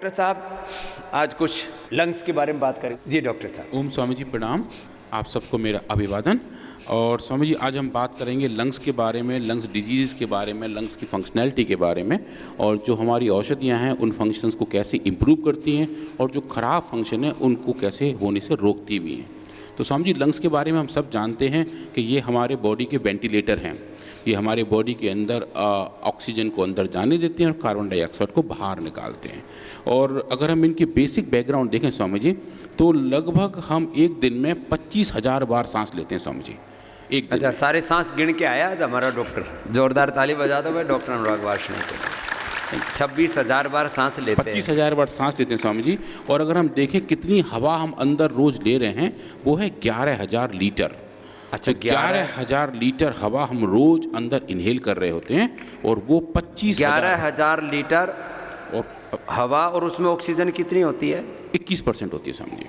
Doctor साहब आज कुछ लंग्स के बारे में बात करें। जी डॉक्टर साहब। ओम स्वामी जी प्रणाम, आप सबको मेरा अभिवादन। और स्वामी जी आज हम बात करेंगे लंग्स के बारे में, लंग्स डिजीज़ के बारे में, लंग्स की फंक्शनैलिटी के बारे में, और जो हमारी औषधियाँ हैं उन फंक्शंस को कैसे इम्प्रूव करती हैं और जो ख़राब फंक्शन है उनको कैसे होने से रोकती भी हैं। तो स्वामी जी लंग्स के बारे में हम सब जानते हैं कि ये हमारे बॉडी के वेंटिलेटर हैं। ये हमारे बॉडी के अंदर ऑक्सीजन को अंदर जाने देते हैं और कार्बन डाइऑक्साइड को बाहर निकालते हैं। और अगर हम इनकी बेसिक बैकग्राउंड देखें स्वामी जी, तो लगभग हम एक दिन में 25,000 बार सांस लेते हैं स्वामी जी, एक दिन। अच्छा, सारे सांस गिन के आया आज हमारा डॉक्टर। जोरदार ताली बजा दो भाई डॉक्टर अनुराग वार्ष्णेय को। 26,000 बार सांस लेते हैं। 25,000 बार सांस लेते हैं स्वामी जी। और अगर हम देखें कितनी हवा हम अंदर रोज ले रहे हैं, वो है 11,000 लीटर। अच्छा, 11,000 लीटर हवा हम रोज अंदर इनहेल कर रहे होते हैं, और वो 11,000 लीटर और हवा, और उसमें ऑक्सीजन कितनी होती है? 21% होती है स्वामी जी।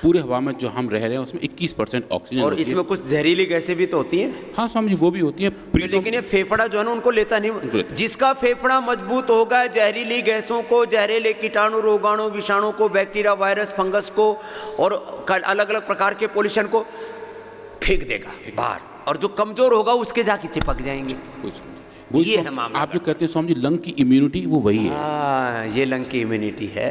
पूरे हवा में जो हम रह रहे हैं उसमें 21% ऑक्सीजन और होती इसमें है। कुछ जहरीली गैसें भी तो होती हैं। हाँ स्वामी जी, वो भी होती है। लेकिन ये फेफड़ा जो है ना उनको लेता नहीं। जिसका फेफड़ा मजबूत होगा जहरीली गैसों को, जहरीले कीटाणु, रोगाणु, विषाणु को, बैक्टीरिया, वायरस, फंगस को और अलग अलग प्रकार के पोल्यूशन को फेंक देगा बाहर, और जो कमजोर होगा उसके जाके चिपक जाएंगे। ये है मामला। आप जो कहते हैं स्वामी जी लंग की इम्यूनिटी, वो वही है। हाँ, ये लंग की इम्यूनिटी है।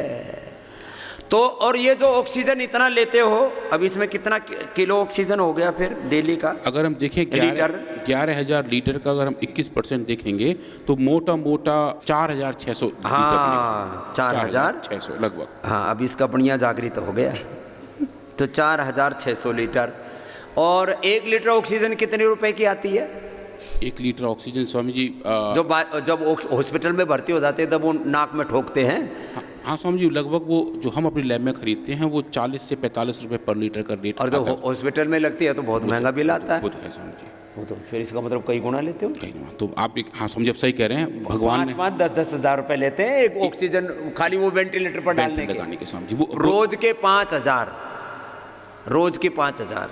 तो और ये जो ऑक्सीजन इतना लेते हो, अब इसमें कितना किलो ऑक्सीजन हो गया फिर डेली का? अगर हम देखें 11,000 लीटर का अगर हम 21% देखेंगे तो मोटा मोटा 4,600 हाँ, 4,600 लगभग। हाँ, अब इसका बढ़िया जागृत हो गया। तो 4,600 लीटर। और 1 लीटर ऑक्सीजन कितने रुपए की आती है? 1 लीटर ऑक्सीजन स्वामी जी जब हॉस्पिटल में भर्ती हो जाते हैं तब वो नाक में ठोकते हैं। हाँ स्वामी जी, लगभग वो जो हम अपनी लैब में खरीदते हैं वो 40 से 45 रुपए पर लीटर का रेट। और जब हॉस्पिटल में लगती है तो बहुत महंगा बिल आता है। वो तो है स्वामी जी। वो तो फिर इसका मतलब कई गुना लेते हो। कई गुना। तो आप हाँ स्वामी जी, आप सही कह रहे हैं। भगवान ने 5-10 हज़ार रुपए लेते हैं एक ऑक्सीजन, खाली वो वेंटिलेटर पर डालने के, लगाने के स्वामी जी। वो रोज के 5,000, रोज के 5,000।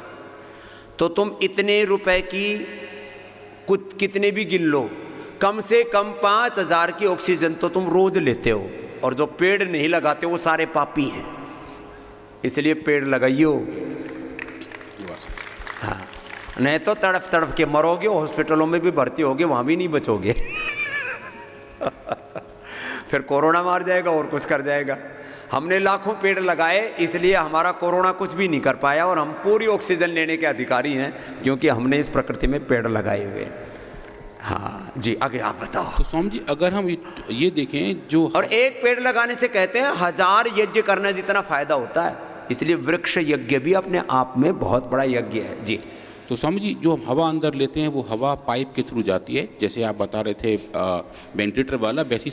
तो तुम इतने रुपए की कुछ कितने भी गिन लो, कम से कम 5,000 की ऑक्सीजन तो तुम रोज लेते हो। और जो पेड़ नहीं लगाते वो सारे पापी हैं, इसलिए पेड़ लगाइयो। हाँ, नहीं तो तड़फ तड़फ के मरोगे, हॉस्पिटलों में भी भर्ती होगे, वहां भी नहीं बचोगे। फिर कोरोना मार जाएगा और कुछ कर जाएगा। हमने लाखों पेड़ लगाए, इसलिए हमारा कोरोना कुछ भी नहीं कर पाया, और हम पूरी ऑक्सीजन लेने के अधिकारी हैं क्योंकि हमने इस प्रकृति में पेड़ लगाए हुए। हाँ जी, आगे आप बताओ। तो स्वामी जी अगर हम ये देखें जो, और एक पेड़ लगाने से कहते हैं 1000 यज्ञ करने जितना फायदा होता है, इसलिए वृक्ष यज्ञ भी अपने आप में बहुत बड़ा यज्ञ है। जी। तो स्वामी जी जो हम हवा अंदर लेते हैं वो हवा पाइप के थ्रू जाती है, जैसे आप बता रहे थे वेंटिलेटर वाला, वैसी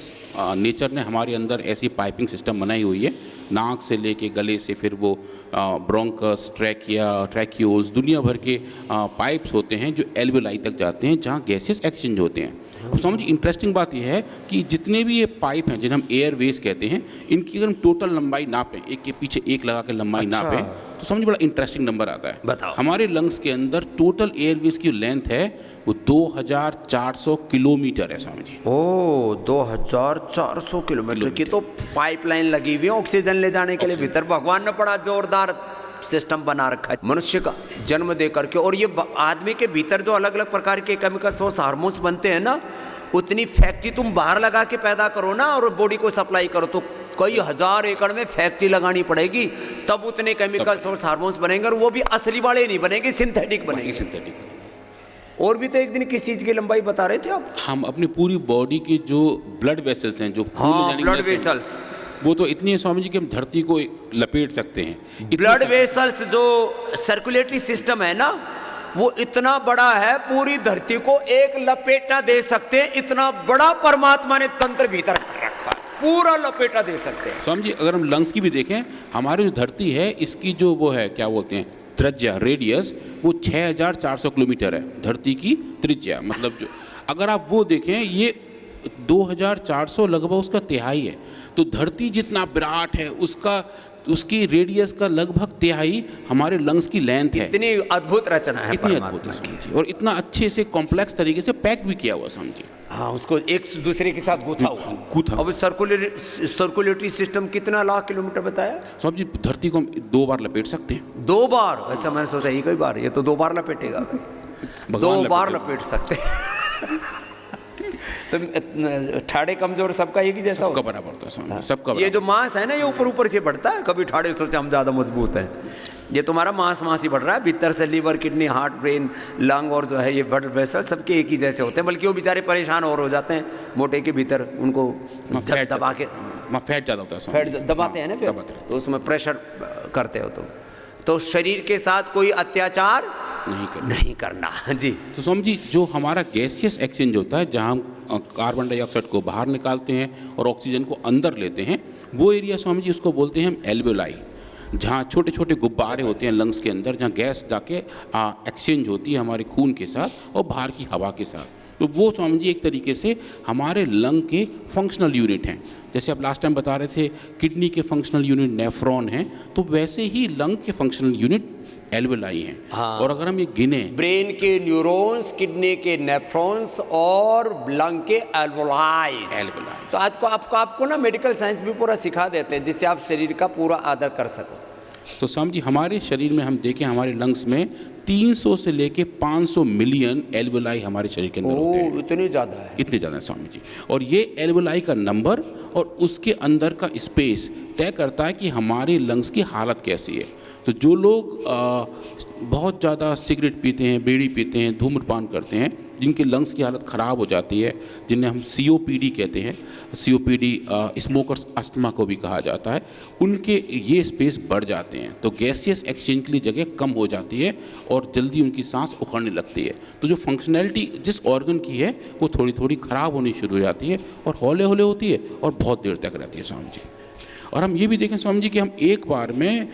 नेचर ने हमारे अंदर ऐसी पाइपिंग सिस्टम बनाई हुई है। नाक से लेके गले से फिर वो ब्रोंकस, ट्रैकिया, ट्रैक्यूल्स, दुनिया भर के पाइप्स होते हैं जो एल्वेलाई तक जाते हैं, जहाँ गैसेस एक्सचेंज होते हैं। अब समझ इंटरेस्टिंग बात यह है कि जितने भी ये पाइप हैं जिन्हें हम एयरवेज कहते हैं, इनकी अगर हम टोटल लंबाई नापें, एक के पीछे एक लगा के लंबाई नापें, तो समझ बड़ा इंटरेस्टिंग नंबर आता है। बताओ। हमारे लंग्स के अंदर टोटल एयरवेज की लेंथ है वो 2,400 किलोमीटर है स्वामी जी। ओ, 2,400 किलोमीटर की तो पाइपलाइन लगी हुई है ऑक्सीजन ले जाने के लिए भीतर। भगवान ने बड़ा जोरदार सिस्टम बना रखा है मनुष्य का जन्म दे करके। और ये आदमी के भीतर जो अलग अलग प्रकार के केमिकल्स और हार्मोन्स बनते हैं ना, उतनी फैक्ट्री तुम बाहर लगा के पैदा करो ना और बॉडी को सप्लाई करो, तो कई हजार एकड़ में फैक्ट्री लगानी पड़ेगी, तब उतने केमिकल्स और हार्मोन्स बनेंगे। और वो भी असली वाले नहीं बनेंगे, सिंथेटिक बनेंगे। सिंथेटिक। और भी तो एक दिन किस चीज की लंबाई बता रहे थे आप? हम अपनी पूरी बॉडी के जो ब्लड वेसल्स हैं, जो ब्लड वेसल्स, वो तो इतनी है स्वामी जी कि हम धरती को लपेट सकते हैं। ब्लड वेसल्स जो सर्कुलेटरी सिस्टम है ना, वो इतना बड़ा है, पूरी धरती को एक लपेटा दे सकते हैं। इतना बड़ा परमात्मा ने तंत्र भीतर रखा है, पूरा लपेटा दे सकते हैं। स्वामी जी अगर हम लंग्स की भी देखें, हमारी जो धरती है इसकी जो वो है क्या बोलते हैं त्रिज्या, रेडियस, वो 6,400 किलोमीटर है धरती की त्रिज्या। मतलब जो अगर आप वो देखें, ये 2400 लगभग उसका तिहाई है। तो धरती जितना विराट है उसकी रेडियस का लगभग तिहाई हमारे लंग्स की लेंथ है। इतनी अद्भुत रचना है इतनी अद्भुत परमात्मा है की। समझिए, और इतना अच्छे से कॉम्प्लेक्स तरीके से पैक भी किया हुआ समझिए। हाँ, उसको एक दूसरे के साथ गूथा हुआ। अब सर्कुलेटरी सिस्टम कितना लाख किलोमीटर बताया? साहब जी धरती को हम 2 बार लपेट सकते हैं। 2 बार? अच्छा, मैंने सोचा एक ही बार, ये तो 2 बार लपेटेगा। 2 बार लपेट सकते हैं। तो ठाड़े कमजोर सबका एक ही जैसा सबका होगा? बराबर होता है समझिए, सबका ये जो बराबर। मांस है ना, ये ऊपर ऊपर से बढ़ता है। कभी ठाड़े सोचा हम ज्यादा मजबूत हैं, ये तुम्हारा मांस ही बढ़ रहा है। भीतर से liver, kidney, heart, brain, lung और जो है ये ब्लड वेसल सबके एक ही जैसे होते हैं। बल्कि वो बेचारे परेशान और हो जाते हैं मोटे के भीतर, उनको फैट दबा के फैट ज़्यादा होता है फैट समझिए। दबाते हैं ना, फिर दबाते हैं। तो उसमें प्रेशर करते हो। तो शरीर के साथ कोई अत्याचार नहीं करना। जी। तो स्वामी जी जो हमारा गैसियस एक्सचेंज होता है, जहाँ हम कार्बन डाइऑक्साइड को बाहर निकालते हैं और ऑक्सीजन को अंदर लेते हैं, वो एरिया स्वामी जी उसको बोलते हैं हम एल्वेओलाई, जहाँ छोटे छोटे गुब्बारे होते हैं लंग्स के अंदर, जहाँ गैस जाके एक्सचेंज होती है हमारे खून के साथ और बाहर की हवा के साथ। तो वो स्वामी जी एक तरीके से हमारे लंग के फंक्शनल यूनिट हैं। जैसे आप लास्ट टाइम बता रहे थे किडनी के फंक्शनल यूनिट नेफ्रॉन हैं, तो वैसे ही लंग के फंक्शनल यूनिट एल्वेओलाई हैं। हाँ। और अगर हम ये गिने, ब्रेन के न्यूरॉन्स, किडनी के नेफ्रॉन्स और लंग के एल्वेओलाई। तो आज को आपको ना मेडिकल साइंस भी पूरा सिखा देते हैं, जिससे आप शरीर का पूरा आदर कर सको। तो स्वामी जी हमारे शरीर में हम देखें, हमारे लंग्स में 300 से लेके 500 मिलियन एल्वेओलाई हमारे शरीर के अंदर होते हैं। इतने ज़्यादा है? इतने ज़्यादा स्वामी जी। और ये एल्वेओलाई का नंबर और उसके अंदर का स्पेस तय करता है कि हमारे लंग्स की हालत कैसी है। तो जो लोग बहुत ज़्यादा सिगरेट पीते हैं, बीड़ी पीते हैं, धूम्रपान करते हैं, जिनके लंग्स की हालत ख़राब हो जाती है, जिन्हें हम COPD कहते हैं, COPD स्मोकर्स अस्थमा को भी कहा जाता है, उनके ये स्पेस बढ़ जाते हैं। तो गैसियस एक्सचेंज के लिए जगह कम हो जाती है और जल्दी उनकी सांस उखड़ने लगती है। तो जो फंक्शनैलिटी जिस ऑर्गन की है वो थोड़ी थोड़ी ख़राब होनी शुरू हो जाती है और हौले हौले होती है और बहुत देर तक रहती है स्वामी जी। और हम ये भी देखें स्वामी जी कि हम एक बार में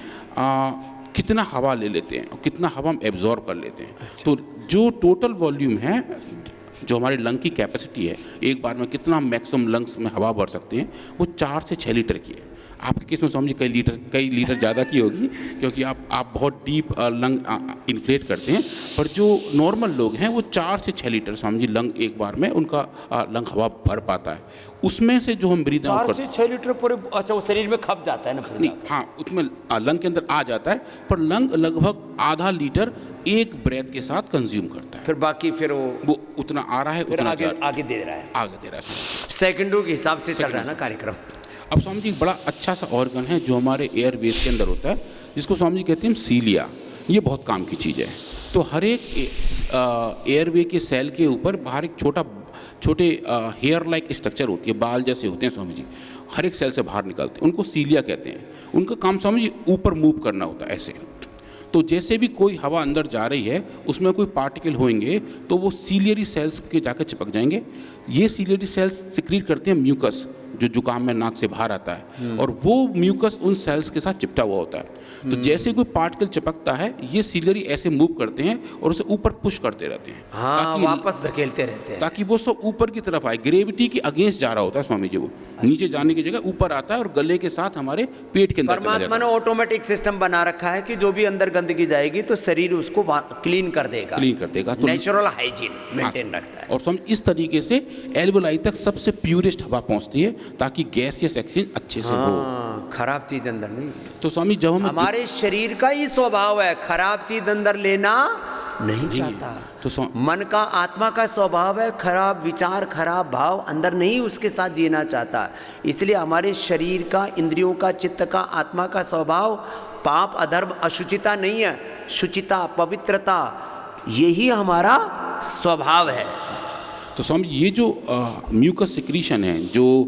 कितना हवा ले लेते हैं और कितना हवा हम एब्जॉर्ब कर लेते हैं। तो जो टोटल वॉल्यूम है, जो हमारे लंग की कैपेसिटी है, एक बार में कितना मैक्सिमम लंग्स में हवा भर सकते हैं, वो 4 से 6 लीटर की है। आपके केस में स्वामी जी कई लीटर ज़्यादा की होगी, क्योंकि आप बहुत डीप लंग इन्फ्लेट करते हैं। पर जो नॉर्मल लोग हैं वो 4 से 6 लीटर स्वामी जी लंग एक बार में उनका लंग हवा भर पाता है। उसमें से जो हम ब्रीद आउट 4 से 6 लीटर पूरे, अच्छा, वो शरीर में खप जाता है ना फिर? नहीं, हाँ, उसमें लंग के अंदर आ जाता है, पर लंग लगभग आधा लीटर एक ब्रेथ के साथ कंज्यूम करता है। फिर बाकी फिर वो उतना आ रहा है, फिर उतना आगे दे रहा है, आगे दे रहा है। सेकंडों के हिसाब से चल रहा है ना कार्यक्रम। अब स्वामी जी एक बड़ा अच्छा सा ऑर्गन है जो हमारे एयरवेज के अंदर होता है, जिसको स्वामी जी कहते हैं सीलिया। ये बहुत काम की चीज़ है। तो हर एक एयरवे के सेल के ऊपर बाहर एक छोटे हेयर लाइक स्ट्रक्चर होती है, बाल जैसे होते हैं स्वामी जी, हर एक सेल से बाहर निकलते हैं, उनको सीलिया कहते हैं। उनका काम स्वामी जी ऊपर मूव करना होता है ऐसे। तो जैसे भी कोई हवा अंदर जा रही है, उसमें कोई पार्टिकल होंगे तो वो सीलियरी सेल्स के जाकर चिपक जाएंगे। ये सीलियरी सेल्स सिक्रीट करते हैं म्यूकस, जो जुकाम में नाक से बाहर आता है, और वो म्यूकस उन सेल्स के साथ चिपटा हुआ होता है। तो जैसे कोई पार्टिकल चिपकता है, ये सीलियरी ऐसे मूव करते हैं और उसे ऊपर पुश करते रहते हैं। हाँ, वापस धकेलते रहते हैं ताकि वो सब ऊपर की तरफ आए। ग्रेविटी के अगेंस्ट जा रहा होता है स्वामी जी, वो नीचे जाने की जगह ऊपर आता है और गले के साथ हमारे पेट के अंदर चला जाता है। परमात्मा ने ऑटोमेटिक सिस्टम बना रखा है कि जो भी अंदर गंदगी जाएगी तो शरीर उसको क्लीन कर देगा, तो नेचुरल हाइजीन मेंटेन रखता है। और स्वामी इस तरीके से एल्वेओलाई तक सबसे प्यूरेस्ट हवा पहुंचती है, ताकि गैसियस एक्सचेंज अच्छे से हो। खराब चीज अंदर नहीं। तो स्वामी जब हम हमारे शरीर का ही स्वभाव है खराब चीज अंदर लेना नहीं चाहता। तो मन का, आत्मा का स्वभाव है खराब विचार, खराब भाव अंदर नहीं उसके साथ जीना चाहता। इसलिए हमारे शरीर का, इंद्रियों का, चित्त का, आत्मा का स्वभाव पाप, अधर्म, अशुचिता नहीं है, शुचिता, पवित्रता, यही हमारा स्वभाव है। तो स्वामी ये जो म्यूकस सिक्रीशन है, जो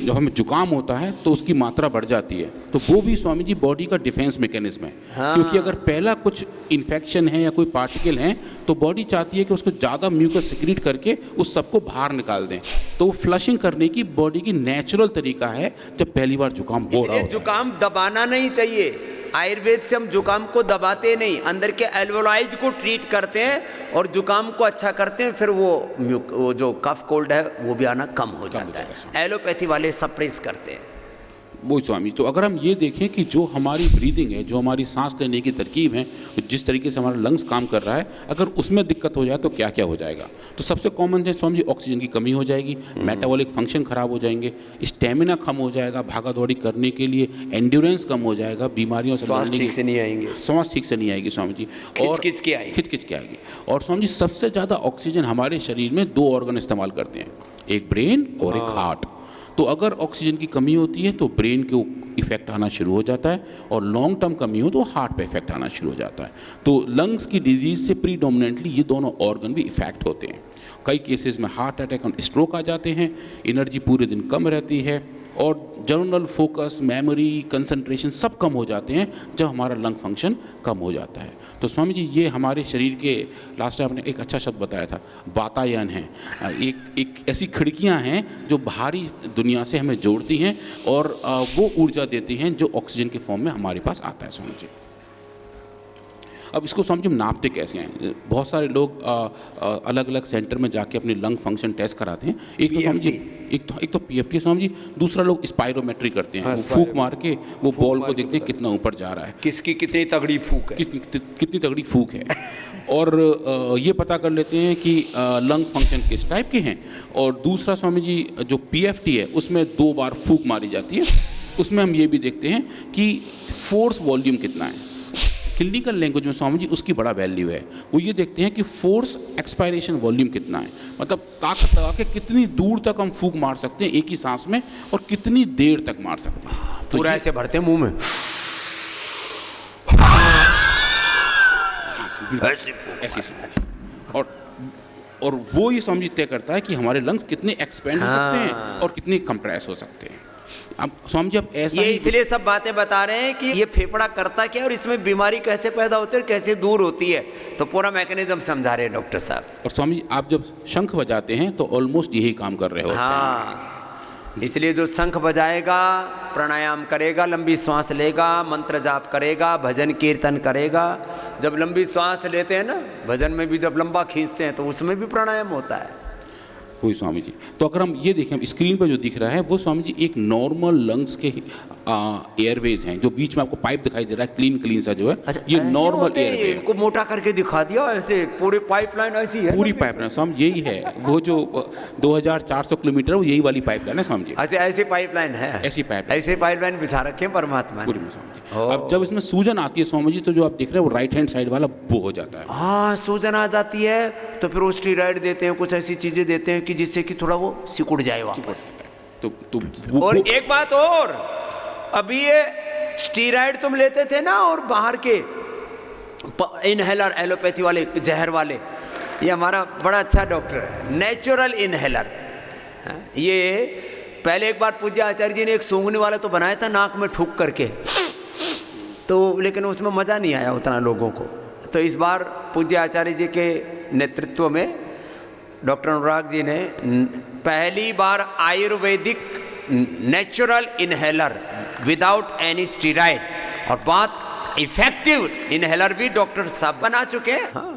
जब हमें जुकाम होता है तो उसकी मात्रा बढ़ जाती है, तो वो भी स्वामी जी बॉडी का डिफेंस मैकेनिज्म है। हाँ। क्योंकि अगर पहला कुछ इन्फेक्शन है या कोई पार्टिकल है, तो बॉडी चाहती है कि उसको ज़्यादा म्यूकस सिक्रीट करके उस सबको बाहर निकाल दें। तो फ्लशिंग करने की बॉडी की नेचुरल तरीका है जब पहली बार जुकाम हो रहा है। जुकाम दबाना नहीं चाहिए, आयुर्वेद से हम जुकाम को दबाते नहीं, अंदर के एल्वोलाइज को ट्रीट करते हैं और जुकाम को अच्छा करते हैं, फिर वो जो कफ कोल्ड है वो भी आना कम हो जाता है। एलोपैथी वाले सप्रेस करते हैं। वो स्वामी, तो अगर हम ये देखें कि जो हमारी ब्रीदिंग है, जो हमारी सांस लेने की तरकीब है, जिस तरीके से हमारा लंग्स काम कर रहा है, अगर उसमें दिक्कत हो जाए तो क्या क्या हो जाएगा? तो सबसे कॉमन है स्वामी जी, ऑक्सीजन की कमी हो जाएगी, मेटाबॉलिक फंक्शन खराब हो जाएंगे, स्टेमिना कम हो जाएगा, भागा दौड़ी करने के लिए एंड्योरेंस कम हो जाएगा, बीमारियों से सांस ठीक से नहीं आएंगे, सांस ठीक से नहीं आएगी स्वामी जी, और खिच खिच के आएगी। और स्वामी जी सबसे ज़्यादा ऑक्सीजन हमारे शरीर में 2 ऑर्गन इस्तेमाल करते हैं, एक ब्रेन और एक हार्ट। तो अगर ऑक्सीजन की कमी होती है तो ब्रेन के इफेक्ट आना शुरू हो जाता है, और लॉन्ग टर्म कमी हो तो हार्ट पे इफेक्ट आना शुरू हो जाता है। तो लंग्स की डिजीज़ से प्रीडोमिनेंटली ये दोनों ऑर्गन भी इफेक्ट होते हैं। कई केसेस में हार्ट अटैक और स्ट्रोक आ जाते हैं, एनर्जी पूरे दिन कम रहती है, और जर्नल फोकस, मेमोरी, कंसंट्रेशन सब कम हो जाते हैं जब हमारा लंग फंक्शन कम हो जाता है। तो स्वामी जी ये हमारे शरीर के, लास्ट टाइम आपने एक अच्छा शब्द बताया था, वातायन है, एक ऐसी खिड़कियां हैं जो बाहरी दुनिया से हमें जोड़ती हैं और वो ऊर्जा देती हैं जो ऑक्सीजन के फॉर्म में हमारे पास आता है स्वामी जी। अब इसको स्वामी जी हम नापते कैसे हैं? बहुत सारे लोग अलग अलग सेंटर में जाके अपने लंग फंक्शन टेस्ट कराते हैं। एक तो स्वामी जी एक तो पीएफटी स्वामी जी, दूसरा लोग स्पायरोमेट्री करते हैं, वो फूक मार के वो बॉल को देखते हैं कितना ऊपर जा रहा है, किसकी कितनी तगड़ी फूक है, कितनी तगड़ी फूक है, और ये पता कर लेते हैं कि लंग फंक्शन किस टाइप के हैं। और दूसरा स्वामी जी जो पीएफटी है उसमें 2 बार फूक मारी जाती है, उसमें हम ये भी देखते हैं कि फोर्स वॉल्यूम कितना है। क्लिनिकल लैंग्वेज में स्वामी जी उसकी बड़ा वैल्यू है, वो ये देखते हैं कि फोर्स एक्सपायरेशन वॉल्यूम कितना है, मतलब ताकत लगा के कितनी दूर तक हम फूक मार सकते हैं एक ही सांस में और कितनी देर तक मार सकते हैं। तो पूरा ऐसे भरते हैं मुंह में ऐसी, और वो ये स्वामी जी तय करता है कि हमारे लंग्स कितने एक्सपेंड हो सकते हैं और कितने कंप्रेस हो सकते हैं। अब स्वामी जी अब ऐसा ये इसलिए सब बातें बता रहे हैं कि ये फेफड़ा करता क्या और इसमें बीमारी कैसे पैदा होती है और कैसे दूर होती है, तो पूरा मैकेनिज्म समझा रहे हैं डॉक्टर साहब। और स्वामी जी आप जब शंख बजाते हैं तो ऑलमोस्ट यही काम कर रहे होते हैं। हाँ, इसलिए जो शंख बजाएगा, प्राणायाम करेगा, लंबी सांस लेगा, मंत्र जाप करेगा, भजन कीर्तन करेगा। जब लंबी सांस लेते हैं ना, भजन में भी जब लंबा खींचते हैं तो उसमें भी प्राणायाम होता है। वही स्वामी जी, तो अगर हम ये देखें स्क्रीन पर जो दिख रहा है वो स्वामी जी एक नॉर्मल लंग्स के एयरवेज हैं, जो बीच में आपको पाइप दिखाई दे रहा है क्लीन सा जो है। अच्छा, ये नॉर्मल एयरवे, इनको मोटा करके दिखा दिया ऐसे, पूरी पाइपलाइन ऐसी है, पूरी पाइपलाइन स्वामी यही है, वो जो 2400 किलोमीटर वो यही वाली पाइपलाइन है स्वामी जी। अच्छा, ऐसी पाइपलाइन है, ऐसी पाइपलाइन बिछा रखे हैं परमात्मा पूरी में स्वामी जी। अब जब इसमें सूजन आती है स्वामी जी, तो जो आप देख रहे हैं वो राइट हैंड साइड वाला वो हो जाता है। हाँ, सूजन आ जाती है तो फिर वो स्टीरॉइड देते हैं, कुछ ऐसी चीजें देते हैं कि जिससे कि थोड़ा वो सिकुड़ जाए वापस। और एक बात और, अभी ये स्टीरॉइड तुम लेते थे ना, और बाहर के इनहेलर एलोपैथी वाले जहर वाले, ये हमारा बड़ा अच्छा डॉक्टर है, नेचुरल इनहेलर। ये पहले एक बार पूज्य आचार्य जी ने एक सूंघने वाला तो बनाया था नाक में ठूक करके, तो लेकिन उसमें मज़ा नहीं आया उतना लोगों को। तो इस बार पूज्य आचार्य जी के नेतृत्व में डॉक्टर अनुराग जी ने पहली बार Ayurvedic natural inhaler without any steroid, और बहुत इफेक्टिव इनहेलर भी डॉक्टर साहब बना चुके हैं। हाँ।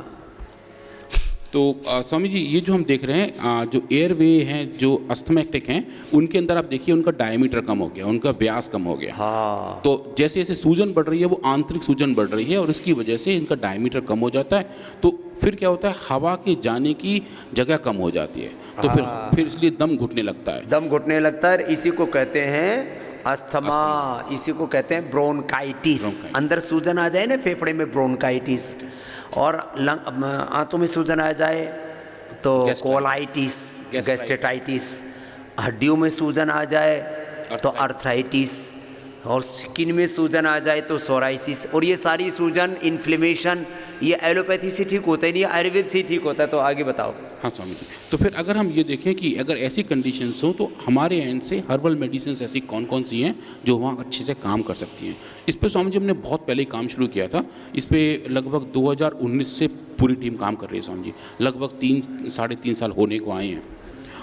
तो स्वामी जी ये जो हम देख रहे हैं जो एयरवे हैं, जो अस्थमैटिक हैं, उनके अंदर आप देखिए उनका डायमीटर कम हो गया, उनका व्यास कम हो गया। हाँ। तो जैसे जैसे सूजन बढ़ रही है वो आंतरिक सूजन बढ़ रही है और इसकी वजह से इनका डायमीटर कम हो जाता है। तो फिर क्या होता है, हवा के जाने की जगह कम हो जाती है, तो फिर इसलिए दम घुटने लगता है, दम घुटने लगता है। इसी को कहते हैं अस्थमा, इसी को कहते हैं ब्रोंकाइटिस। अंदर सूजन आ जाए ना फेफड़े में, ब्रोंकाइटिस, और आंतों में सूजन आ जाए तो कोलाइटिस, गैस्ट्रेटाइटिस, हड्डियों में सूजन आ जाए तो अर्थराइटिस, और स्किन में सूजन आ जाए तो सोराइसिस। और ये सारी सूजन, इन्फ्लेमेशन, ये एलोपैथी से ठीक होता है नहीं, आयुर्वेद से ठीक होता है। तो आगे बताओ। हाँ स्वामी जी, तो फिर अगर हम ये देखें कि अगर ऐसी कंडीशंस हो तो हमारे एंड से हर्बल मेडिसिन ऐसी कौन कौन सी हैं जो वहाँ अच्छे से काम कर सकती हैं। इस पर स्वामी जी हमने बहुत पहले ही काम शुरू किया था। इस पर लगभग 2019 से पूरी टीम काम कर रही है स्वामी जी, लगभग 3-3.5 साल होने को आए हैं।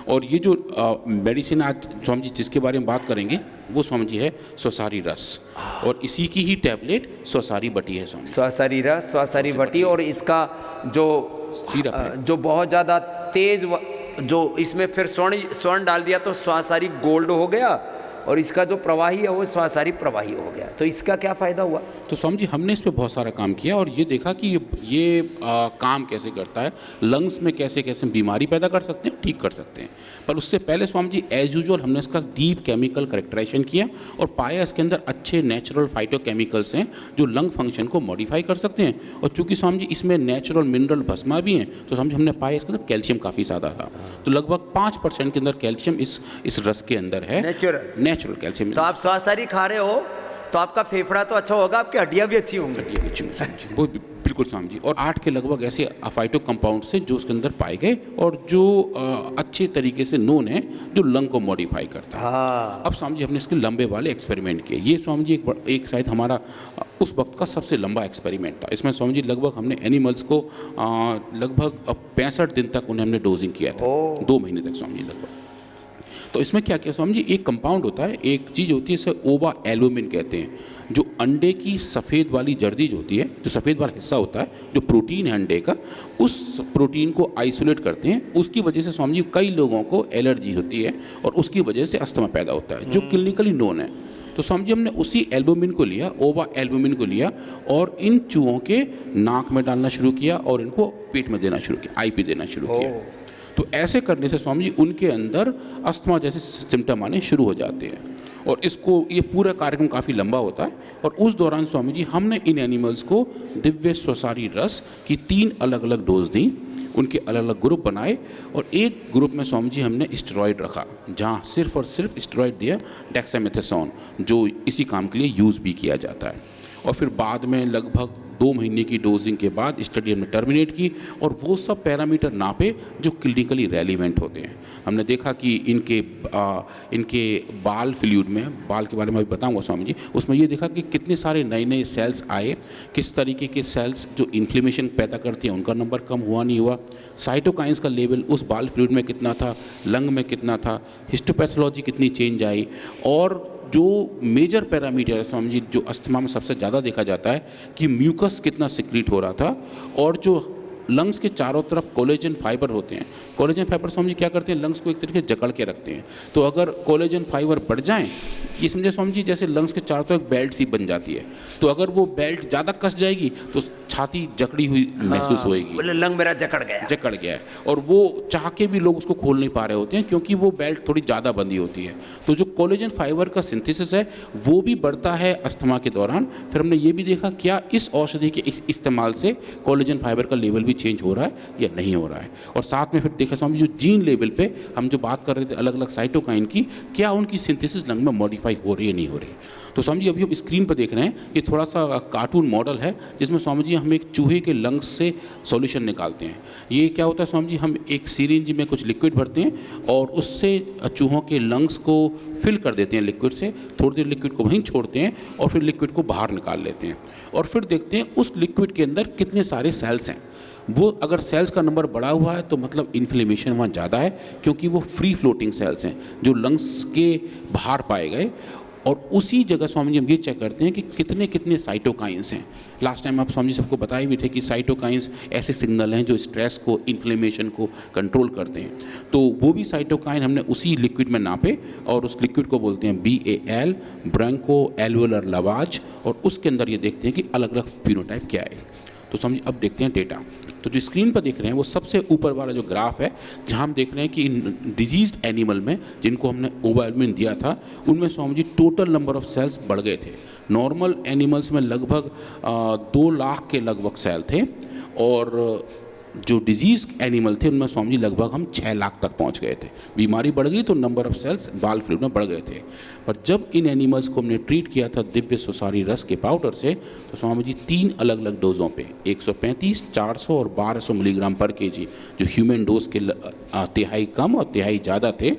और ये जो मेडिसिन आज स्वामी जी जिसके बारे में बात करेंगे वो स्वामी जी है स्वसारी रस, और इसी की ही टैबलेट स्वसारी बटी है स्वामी। स्वासारी रस, स्वासारी बटी, और इसका जो सिरप है। जो बहुत ज़्यादा तेज जो इसमें फिर स्वर्ण डाल दिया तो स्वासारी गोल्ड हो गया, और इसका जो प्रवाही है वो स्वासारी प्रवाही हो गया। तो इसका क्या फ़ायदा हुआ? तो स्वामी जी हमने इस पे बहुत सारा काम किया और ये देखा कि ये काम कैसे करता है, लंग्स में कैसे कैसे बीमारी पैदा कर सकते हैं, ठीक कर सकते हैं। पर उससे पहले स्वामी जी एज यूजुअल हमने इसका डीप केमिकल करेक्टराइजेशन किया और पाया इसके अंदर अच्छे नेचुरल फाइटोकेमिकल्स हैं जो लंग फंक्शन को मॉडिफाई कर सकते हैं। और चूंकि स्वामी जी इसमें नेचुरल मिनरल भस्मा भी हैं, तो स्वामी जी हमने पाया इसके अंदर कैल्शियम काफ़ी ज़्यादा था। तो लगभग 5% के अंदर कैल्शियम इस रस के अंदर है, नेचुरल कैल्शियम। तो आप स्वासारी खा रहे हो तो आपका फेफड़ा तो अच्छा होगा, आपकी हड्डियां भी अच्छी होंगी। वो बिल्कुल स्वामी जी। और 8 के लगभग ऐसे फाइटो कंपाउंड से जो उसके अंदर पाए गए और जो अच्छे तरीके से नोन है, जो लंग को मॉडिफाई करता है। हाँ। अब स्वामी जी हमने इसके लंबे वाले एक्सपेरिमेंट किए। ये स्वामी जी एक शायद हमारा उस वक्त का सबसे लंबा एक्सपेरिमेंट था। इसमें स्वामी जी लगभग हमने एनिमल्स को लगभग 65 दिन तक उन्हें हमने डोजिंग किया था, 2 महीने तक स्वामी जी लगभग। तो इसमें क्या किया स्वामी जी, एक कंपाउंड होता है, एक चीज़ होती है, इसे ओवा एल्बुमिन कहते हैं, जो अंडे की सफ़ेद वाली जर्दी जो होती है, जो सफ़ेद वाला हिस्सा होता है, जो प्रोटीन है अंडे का, उस प्रोटीन को आइसोलेट करते हैं। उसकी वजह से स्वामी जी कई लोगों को एलर्जी होती है और उसकी वजह से अस्थमा पैदा होता है, जो क्लिनिकली नोन है। तो स्वामी जी हमने उसी एल्बुमिन को लिया, ओवा एल्बुमिन को लिया, और इन चूहों के नाक में डालना शुरू किया और इनको पेट में देना शुरू किया, आईपी देना शुरू किया। तो ऐसे करने से स्वामी जी उनके अंदर अस्थमा जैसे सिम्टम आने शुरू हो जाते हैं। और इसको ये पूरा कार्यक्रम काफ़ी लंबा होता है। और उस दौरान स्वामी जी हमने इन एनिमल्स को दिव्य स्वसारी रस की 3 अलग अलग डोज दी, उनके अलग अलग ग्रुप बनाए, और एक ग्रुप में स्वामी जी हमने स्टेरॉयड रखा, जहाँ सिर्फ और सिर्फ स्टेरॉयड दिया, डेक्सामेथासोन, जो इसी काम के लिए यूज़ भी किया जाता है। और फिर बाद में लगभग 2 महीने की डोजिंग के बाद स्टडी हमने टर्मिनेट की और वो सब पैरामीटर नापे जो क्लिनिकली रेलिवेंट होते हैं। हमने देखा कि इनके बाल फ्लूइड में, बाल के बारे में अभी बताऊंगा स्वामी जी, उसमें ये देखा कि कितने सारे नए नए सेल्स आए, किस तरीके के सेल्स जो इन्फ्लेमेशन पैदा करते हैं उनका नंबर कम हुआ नहीं हुआ, साइटोकाइंस का लेवल उस बाल फ्लूइड में कितना था, लंग में कितना था, हिस्टोपैथोलॉजी कितनी चेंज आई, और जो मेजर पैरामीटर है स्वामी जी जो अस्थमा में सबसे ज़्यादा देखा जाता है कि म्यूकस कितना सिक्रीट हो रहा था, और जो लंग्स के चारों तरफ कोलेजन फाइबर होते हैं, कोलेजन फाइबर स्वामी जी क्या करते हैं, लंग्स को एक तरीके से जकड़ के रखते हैं। तो अगर कोलेजन फाइबर बढ़ जाएं, ये समझे स्वामी जी जैसे लंग्स के चारों तरफ बेल्ट सी बन जाती है, तो अगर वो बेल्ट ज़्यादा कस जाएगी तो छाती जकड़ी हुई महसूस होएगी, बोले लंग मेरा जकड़ गया है, और वो चाह के भी लोग उसको खोल नहीं पा रहे होते हैं क्योंकि वो बेल्ट थोड़ी ज़्यादा बंधी होती है। तो जो कोलेजन फाइबर का सिंथेसिस है वो भी बढ़ता है अस्थमा के दौरान। फिर हमने ये भी देखा क्या इस औषधि के इस इस्तेमाल से कोलेजन फाइबर का लेवल भी चेंज हो रहा है या नहीं हो रहा है। और साथ में फिर देखा स्वामी जो जीन लेवल पे हम जो बात कर रहे थे अलग अलग साइटोकाइन की, क्या उनकी सिंथेसिस लंग में मॉडिफाई हो रही है नहीं हो रही। तो स्वामी जी अभी हम स्क्रीन पर देख रहे हैं, ये थोड़ा सा कार्टून मॉडल है जिसमें स्वामी जी हम एक चूहे के लंग्स से सॉल्यूशन निकालते हैं। ये क्या होता है स्वामी जी, हम एक सिरिंज में कुछ लिक्विड भरते हैं और उससे चूहों के लंग्स को फिल कर देते हैं लिक्विड से, थोड़ी देर लिक्विड को वहीं छोड़ते हैं और फिर लिक्विड को बाहर निकाल लेते हैं और फिर देखते हैं उस लिक्विड के अंदर कितने सारे सेल्स हैं। वो अगर सेल्स का नंबर बढ़ा हुआ है तो मतलब इन्फ्लेमेशन वहाँ ज़्यादा है, क्योंकि वो फ्री फ्लोटिंग सेल्स हैं जो लंग्स के बाहर पाए गए। और उसी जगह स्वामी जी हम ये चेक करते हैं कि कितने कितने साइटोकाइंस हैं। लास्ट टाइम आप स्वामी जी सबको बताए भी थे कि साइटोकाइंस ऐसे सिग्नल हैं जो स्ट्रेस को, इन्फ्लेमेशन को कंट्रोल करते हैं। तो वो भी साइटोकाइन हमने उसी लिक्विड में नापे और उस लिक्विड को बोलते हैं BAL, ब्रांको एल्वुलर लवाज, और उसके अंदर ये देखते हैं कि अलग अलग फिनोटाइप क्या है। तो समझिए अब देखते हैं डेटा। तो जो स्क्रीन पर देख रहे हैं वो सबसे ऊपर वाला जो ग्राफ है, जहां हम देख रहे हैं कि इन डिजीज्ड एनिमल में जिनको हमने ओवाल्मिन दिया था उनमें Swami ji total number of sales बढ़ गए थे। नॉर्मल एनिमल्स में लगभग 2 लाख के लगभग सेल थे और जो डिजीज एनिमल थे उनमें स्वामी जी लगभग हम 6 लाख तक पहुंच गए थे। बीमारी बढ़ गई तो नंबर ऑफ सेल्स बाल फ्लूइड में बढ़ गए थे। पर जब इन एनिमल्स को हमने ट्रीट किया था दिव्य स्वसारी रस के पाउडर से, तो स्वामी जी 3 अलग अलग डोजों पे 135, 400 और 1200 मिलीग्राम पर केजी, जो ह्यूमन डोज के तिहाई कम और तिहाई ज़्यादा थे,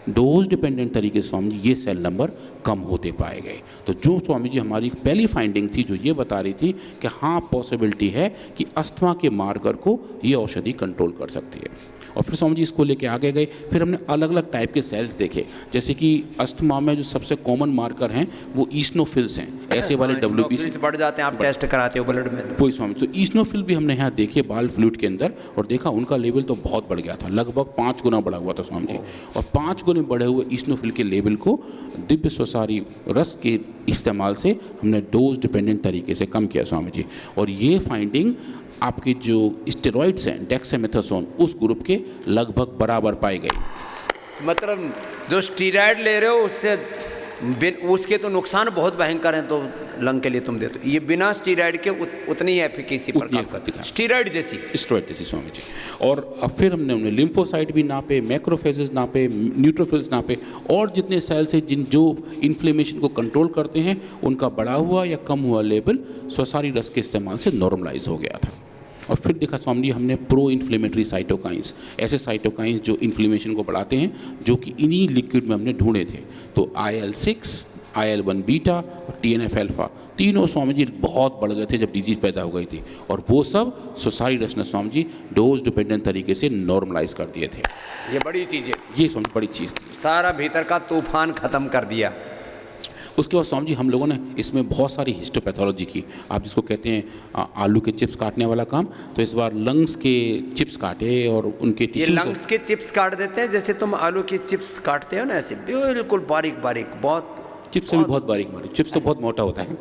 डोज डिपेंडेंट तरीके से स्वामी जी ये सेल नंबर कम होते पाए गए। तो जो स्वामी जी हमारी पहली फाइंडिंग थी जो ये बता रही थी कि हाँ पॉसिबिलिटी है कि अस्थमा के मार्कर को ये औषधि कंट्रोल कर सकती है। और फिर स्वामी जी इसको लेके आगे गए, फिर हमने अलग अलग टाइप के सेल्स देखे, जैसे कि अस्थमा में जो सबसे कॉमन मार्कर हैं वो ईस्नोफिल्स हैं, ऐसे वाले WBC बढ़ जाते हैं, आप टेस्ट कराते हो ब्लड में कोई स्वामी। तो ईस्नोफिल भी हमने यहाँ देखे बाल फ्लूइड के अंदर, और देखा उनका लेवल तो बहुत बढ़ गया था, लगभग 5 गुना बढ़ा हुआ था स्वामी जी। और 5 गुने बढ़े हुए ईस्नोफिल के लेवल को दिव्य स्वसारी रस के इस्तेमाल से हमने डोज डिपेंडेंट तरीके से कम किया स्वामी जी। और ये फाइंडिंग आपके जो स्टेरॉइड्स हैं डेक्सामेथासोन उस ग्रुप के लगभग बराबर पाई गई। मतलब जो स्टीरॉयड ले रहे हो उससे उसके तो नुकसान बहुत भयंकर हैं, तो लंग के लिए तुम देते हो, ये बिना स्टीरॉयड के उतनी एफिकेसी पर काम करती है, स्टीरॉयड जैसी स्वामी जी। और अब फिर हमने लिम्फोसाइट भी नापे, मैक्रोफेजेस नापे, न्यूट्रोफिल्स नापे, और जितने सेल्स हैं जिन जो इन्फ्लेमेशन को कंट्रोल करते हैं उनका बढ़ा हुआ या कम हुआ लेवल स्वसारी रस के इस्तेमाल से नॉर्मलाइज हो गया था। और फिर देखा स्वामी जी हमने प्रो इन्फ्लेमेटरी साइटोकाइंस, ऐसे साइटोकाइंस जो इन्फ्लेमेशन को बढ़ाते हैं, जो कि इन्हीं लिक्विड में हमने ढूंढे थे। तो IL-6, IL-1 बीटा और TNF अल्फा, तीनों स्वामी जी बहुत बढ़ गए थे जब डिजीज पैदा हो गई थी, और वो सब स्वसारी रस ने स्वामी जी डोज डिपेंडेंट तरीके से नॉर्मलाइज कर दिए थे। ये बड़ी चीज़ है, ये स्वामी बड़ी चीज़ थी, सारा भीतर का तूफान खत्म कर दिया। उसके बाद स्वामी जी हम लोगों ने इसमें बहुत सारी हिस्टोपैथोलॉजी की, आप जिसको कहते हैं आलू के चिप्स काटने वाला काम। तो इस बार लंग्स के चिप्स काटे और उनके ये लंग्स के चिप्स काट देते हैं, जैसे तुम आलू के चिप्स काटते हो ना, ऐसे बिल्कुल बारीक बारीक, बहुत चिप्स से भी बहुत बारीक बारीक, चिप्स तो बहुत मोटा होता है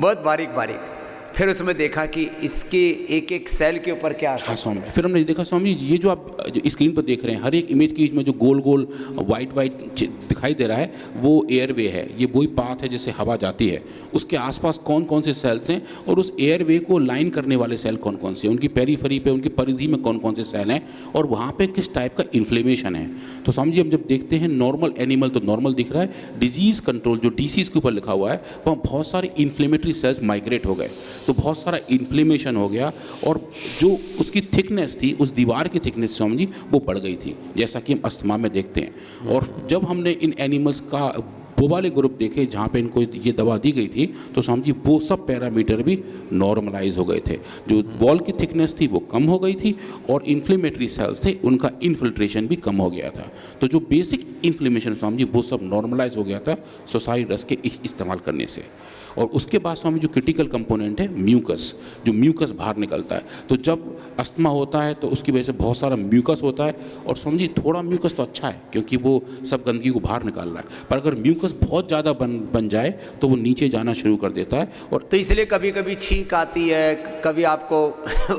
बहुत बारीक बारीक। फिर उसमें देखा कि इसके एक एक सेल के ऊपर क्या हाँ स्वामी, फिर हमने देखा स्वामी ये जो आप जो स्क्रीन पर देख रहे हैं, हर एक इमेज की में जो गोल गोल वाइट दिखाई दे रहा है वो एयरवे है, ये वही पाथ है जिससे हवा जाती है। उसके आसपास कौन कौन से सेल्स हैं और उस एयरवे को लाइन करने वाले सेल कौन कौन से हैं, उनकी पेरीफेरी पे, उनकी परिधि में कौन कौन से सेल हैं, और वहाँ पे किस टाइप का इन्फ्लेमेशन है। तो स्वामी जी हम जब देखते हैं नॉर्मल एनिमल तो नॉर्मल दिख रहा है, डिजीज़ कंट्रोल जो डिसीज़ के ऊपर लिखा हुआ है वहाँ बहुत सारे इन्फ्लेमेटरी सेल्स माइग्रेट हो गए, तो बहुत सारा इन्फ्लेमेशन हो गया, और जो उसकी थिकनेस थी, उस दीवार की थिकनेस स्वामी जी वो बढ़ गई थी, जैसा कि हम अस्थमा में देखते हैं। और जब हमने इन एनिमल्स का वो वाले ग्रुप देखे जहाँ पे इनको ये दवा दी गई थी, तो स्वामी जी वो सब पैरामीटर भी नॉर्मलाइज हो गए थे। जो वॉल की थिकनेस थी वो कम हो गई थी, और इन्फ्लेमेटरी सेल्स थे उनका इन्फिल्ट्रेशन भी कम हो गया था। तो जो बेसिक इन्फ्लेमेशन स्वामी जी वो सब नॉर्मलाइज हो गया था स्वसारी रस के इस्तेमाल करने से। और उसके बाद स्वामी जो क्रिटिकल कंपोनेंट है म्यूकस, जो म्यूकस बाहर निकलता है, तो जब अस्थमा होता है तो उसकी वजह से बहुत सारा म्यूकस होता है। और स्वामी जी थोड़ा म्यूकस तो अच्छा है क्योंकि वो सब गंदगी को बाहर निकाल रहा है, पर अगर म्यूकस बहुत ज़्यादा बन जाए तो वो नीचे जाना शुरू कर देता है। और तो इसलिए कभी कभी छींक आती है, कभी आपको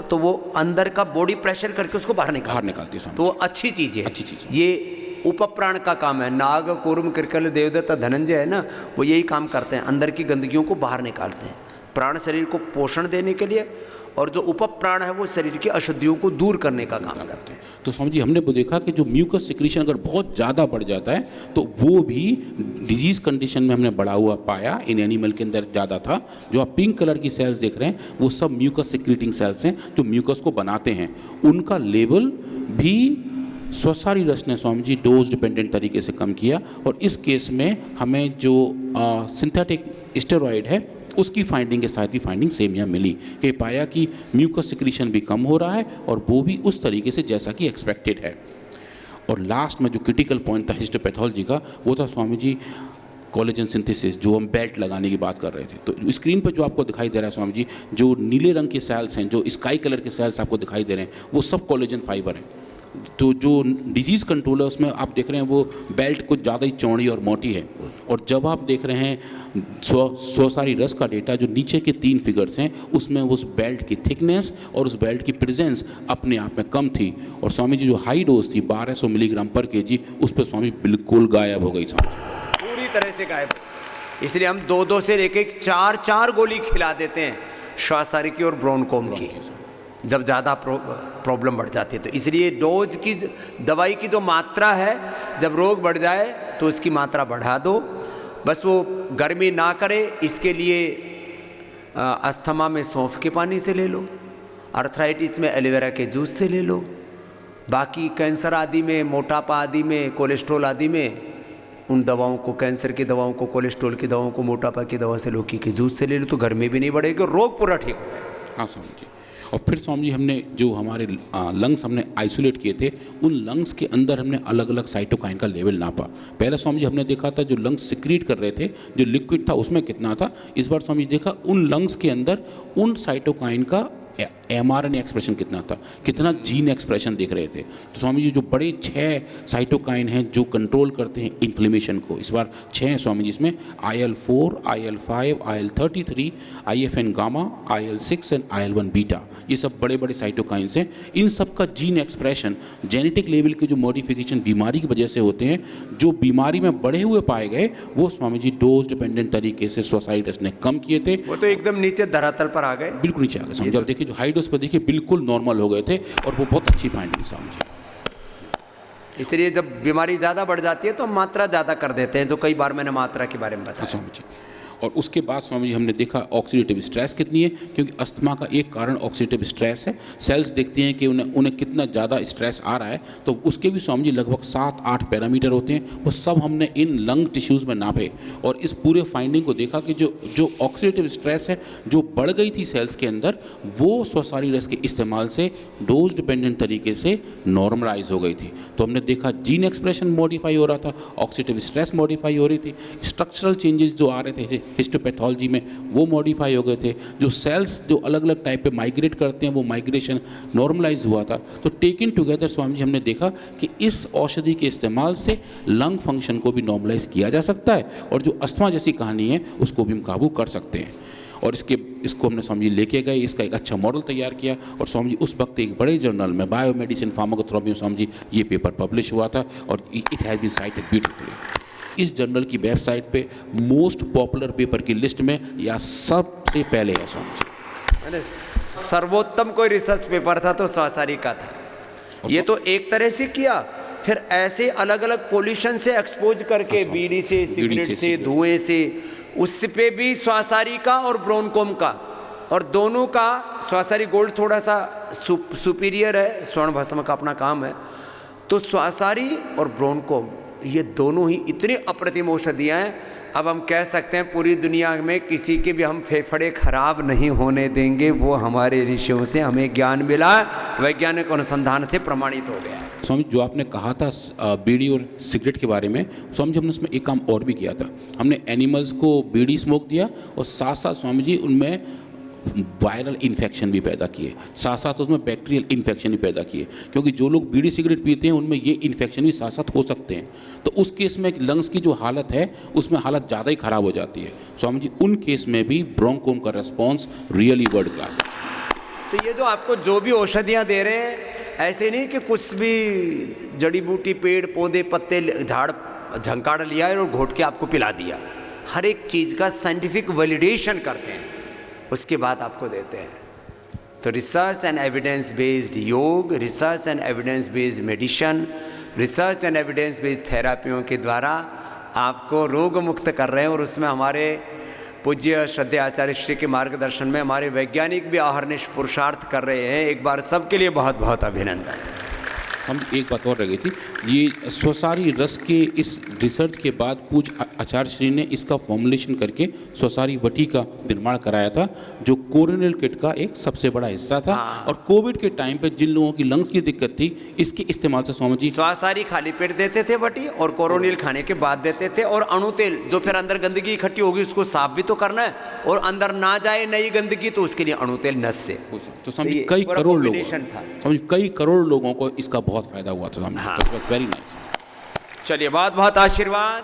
तो वो अंदर का बॉडी प्रेशर करके उसको बाहर निकालती है। तो अच्छी चीज़ है, अच्छी चीज़ है। ये उपप्राण का काम है। नाग कूर्म कृकल देवदत्ता धनंजय है ना, वो यही काम करते हैं, अंदर की गंदगियों को बाहर निकालते हैं, प्राण शरीर को पोषण देने के लिए, और जो उपप्राण है वो शरीर की अशुद्धियों को दूर करने का काम करते हैं। तो स्वामी जी हमने वो देखा कि जो म्यूकस सिक्रीशन अगर बहुत ज़्यादा बढ़ जाता है तो वो भी डिजीज कंडीशन में हमने बढ़ा हुआ पाया, इन एनिमल के अंदर ज़्यादा था। जो आप पिंक कलर की सेल्स देख रहे हैं वो सब म्यूकस सिक्रीटिंग सेल्स हैं जो म्यूकस को बनाते हैं, उनका लेवल भी स्वसारी रस ने स्वामी जी डोज डिपेंडेंट तरीके से कम किया। और इस केस में हमें जो सिंथेटिक स्टेरॉइड है उसकी फाइंडिंग के साथ भी फाइंडिंग सेम यहाँ मिली कि पाया कि म्यूकस सिक्रीशन भी कम हो रहा है और वो भी उस तरीके से जैसा कि एक्सपेक्टेड है। और लास्ट में जो क्रिटिकल पॉइंट था हिस्टोपैथोलॉजी का वो था स्वामी जी कोलेजन सिंथेसिस, जो हम बेल्ट लगाने की बात कर रहे थे। तो स्क्रीन पर जो आपको दिखाई दे रहा है स्वामी जी, जो नीले रंग के सेल्स हैं, जो स्काई कलर के सेल्स आपको दिखाई दे रहे हैं, वो सब कोलेजन फाइबर हैं। तो जो डिजीज़ कंट्रोल है उसमें आप देख रहे हैं वो बेल्ट कुछ ज़्यादा ही चौड़ी और मोटी है। और जब आप देख रहे हैं स्वसारी रस का डेटा, जो नीचे के 3 फिगर्स हैं उसमें उस बेल्ट की थिकनेस और उस बेल्ट की प्रेजेंस अपने आप में कम थी। और स्वामी जी जो हाई डोज थी 1200 मिलीग्राम पर केजी, उस पर स्वामी बिल्कुल गायब हो गई, स्वामी पूरी तरह से गायब। इसलिए हम 2-2 से लेके 4-4 गोली खिला देते हैं श्वासारी की और ब्रोनकोम की, जब ज़्यादा प्रॉब्लम बढ़ जाती है। तो इसलिए डोज की दवाई की जो मात्रा है, जब रोग बढ़ जाए तो उसकी मात्रा बढ़ा दो, बस वो गर्मी ना करे। इसके लिए अस्थमा में सौंफ के पानी से ले लो, आर्थराइटिस में एलोवेरा के जूस से ले लो, बाकी कैंसर आदि में, मोटापा आदि में, कोलेस्ट्रॉल आदि में, उन दवाओं को, कैंसर की दवाओं को, कोलेस्ट्रॉल की दवाओं को, मोटापा की दवा से, लौकी के जूस से ले लो, तो गर्मी भी नहीं बढ़ेगी और रोग पूरा ठीक हो जाएगा। हाँ स्वामी जी। और फिर स्वामी जी हमने जो हमारे लंग्स हमने आइसोलेट किए थे, उन लंग्स के अंदर हमने अलग अलग साइटोकाइन का लेवल नापा। पहले स्वामी जी हमने देखा था जो लंग्स सिक्रीट कर रहे थे, जो लिक्विड था उसमें कितना था। इस बार स्वामी जी देखा उन लंग्स के अंदर उन साइटोकाइन का mRNA एक्सप्रेशन कितना था, कितना जीन एक्सप्रेशन देख रहे थे। तो स्वामी जी जो बड़े 6 साइटोकाइन हैं जो कंट्रोल करते हैं इन्फ्लेमेशन को, इस बार 6 हैं स्वामी जी, इसमें IL-4, IL-5, IL-33, IFN gamma, IL-6 and IL-1 beta, ये सब बड़े बड़े साइटोकाइंस हैं। इन सब का जीन एक्सप्रेशन जेनेटिक लेवल के जो मॉडिफिकेशन बीमारी की वजह से होते हैं, जो बीमारी में बढ़े हुए पाए गए, वो स्वामी जी डोज डिपेंडेंट तरीके से सोसाइटिस ने कम किए थे। वो तो एकदम नीचे धरातल पर आ गए, बिल्कुल नीचे आ गए स्वामी जी। अब देखिए जो हाई डोज पर देखिए बिल्कुल नॉर्मल हो गए थे, और वो बहुत अच्छी फाइंडिंग स्वामी जी। इसलिए जब बीमारी ज़्यादा बढ़ जाती है तो हम मात्रा ज़्यादा कर देते हैं, जो कई बार मैंने मात्रा के बारे में बताया। स्वामी जी, और उसके बाद स्वामी जी हमने देखा ऑक्सीडेटिव स्ट्रेस कितनी है, क्योंकि अस्थमा का एक कारण ऑक्सीडेटिव स्ट्रेस है। सेल्स देखते हैं कि उन्हें कितना ज़्यादा स्ट्रेस आ रहा है, तो उसके भी स्वामी जी लगभग 7-8 पैरामीटर होते हैं, वो सब हमने इन लंग टिश्यूज़ में नापे, और इस पूरे फाइंडिंग को देखा कि जो ऑक्सीडेटिव स्ट्रेस है जो बढ़ गई थी सेल्स के अंदर, वो स्वसारी रस के इस्तेमाल से डोज डिपेंडेंट तरीके से नॉर्मलाइज हो गई थी। तो हमने देखा जीन एक्सप्रेशन मॉडिफाई हो रहा था, ऑक्सीडेटिव स्ट्रेस मॉडिफाई हो रही थी, स्ट्रक्चरल चेंजेस जो आ रहे थे हिस्टोपैथोलॉजी में वो मॉडिफाई हो गए थे, जो सेल्स जो अलग अलग टाइप पे माइग्रेट करते हैं वो माइग्रेशन नॉर्मलाइज हुआ था। तो टेकन टुगेदर स्वामी जी हमने देखा कि इस औषधि के इस्तेमाल से लंग फंक्शन को भी नॉर्मलाइज किया जा सकता है, और जो अस्थमा जैसी कहानी है उसको भी हम काबू कर सकते हैं। और इसको हमने स्वामी जी लेके गए, इसका एक अच्छा मॉडल तैयार किया, और स्वामी जी उस वक्त एक बड़े जर्नल में बायोमेडिसिन फार्माकोथेरेपी में स्वामी जी ये पेपर पब्लिश हुआ था, और it has been cited beautifully. इस जर्नल की वेबसाइट पे मोस्ट पॉपुलर पेपर की लिस्ट में या सबसे पहले है स्वामी जी। सर्वोत्तम कोई रिसर्च पेपर था तो स्वासारी का था। ये तो एक तरह से किया, फिर ऐसे अलग अलग पोल्यूशन से एक्सपोज करके, बीड़ी से, सिगरेट से, धुएं से, उस पे भी स्वासारी का और ब्रोनकोम का, और दोनों का स्वासारी गोल्ड थोड़ा सा सुपीरियर है, स्वर्ण भस्म का अपना काम है, तो स्वासारी और ब्रोनकोम ये दोनों ही इतनी अप्रतिम औषधियाँ हैं। अब हम कह सकते हैं पूरी दुनिया में किसी के भी हम फेफड़े खराब नहीं होने देंगे, वो हमारे ऋषियों से हमें ज्ञान मिला, वैज्ञानिक अनुसंधान से प्रमाणित हो गया है। स्वामी जो आपने कहा था बीड़ी और सिगरेट के बारे में, स्वामी जी हमने उसमें एक काम और भी किया था। हमने एनिमल्स को बीड़ी स्मोक दिया, और साथ साथ स्वामी जी उनमें वायरल इन्फेक्शन भी पैदा किए, साथ साथ उसमें बैक्टीरियल इन्फेक्शन भी पैदा किए, क्योंकि जो लोग बीड़ी सिगरेट पीते हैं उनमें ये इन्फेक्शन भी साथ साथ हो सकते हैं। तो उस केस में लंग्स की जो हालत है उसमें हालत ज़्यादा ही ख़राब हो जाती है। स्वामी जी उन केस में भी ब्रोंकोम का रेस्पॉन्स रियली वर्ल्ड क्लास है। तो ये जो आपको जो भी औषधियाँ दे रहे हैं, ऐसे नहीं कि कुछ भी जड़ी बूटी, पेड़ पौधे, पत्ते, झाड़ झंकाड़ लिया और घोट के आपको पिला दिया। हर एक चीज़ का साइंटिफिक वैलिडेशन करते हैं, उसके बाद आपको देते हैं। तो research and evidence based yoga, research and evidence based medicine, research and evidence based थेरापियों के द्वारा आपको रोग मुक्त कर रहे हैं, और उसमें हमारे पूज्य श्रद्धेय आचार्य श्री के मार्गदर्शन में हमारे वैज्ञानिक भी अहर्निश पुरुषार्थ कर रहे हैं। एक बार सबके लिए बहुत बहुत अभिनंदन। हम एक बात और रह गई थी, ये स्वसारी रस के इस रिसर्च के बाद पूज्य आचार्य श्री ने इसका फॉर्मुलेशन करके स्वसारी वटी का निर्माण कराया था, जो कोरोनियल किट का एक सबसे बड़ा हिस्सा था। और कोविड के टाइम पे जिन लोगों की लंग्स की दिक्कत थी, इसके इस्तेमाल से स्वामी जी स्वसारी खाली पेट देते थे वटी, और कोरोनियल खाने के बाद देते थे, और अणु तेल जो फिर अंदर गंदगी इकट्ठी होगी उसको साफ भी तो करना है, और अंदर ना जाए नई गंदगी, तो उसके लिए अणु तेल नस से। तो समझिए कई करोड़ लोगों, समझिए कई करोड़ लोगों को इसका बहुत फायदा हुआ था। Very nice. चलिए बहुत बहुत आशीर्वाद।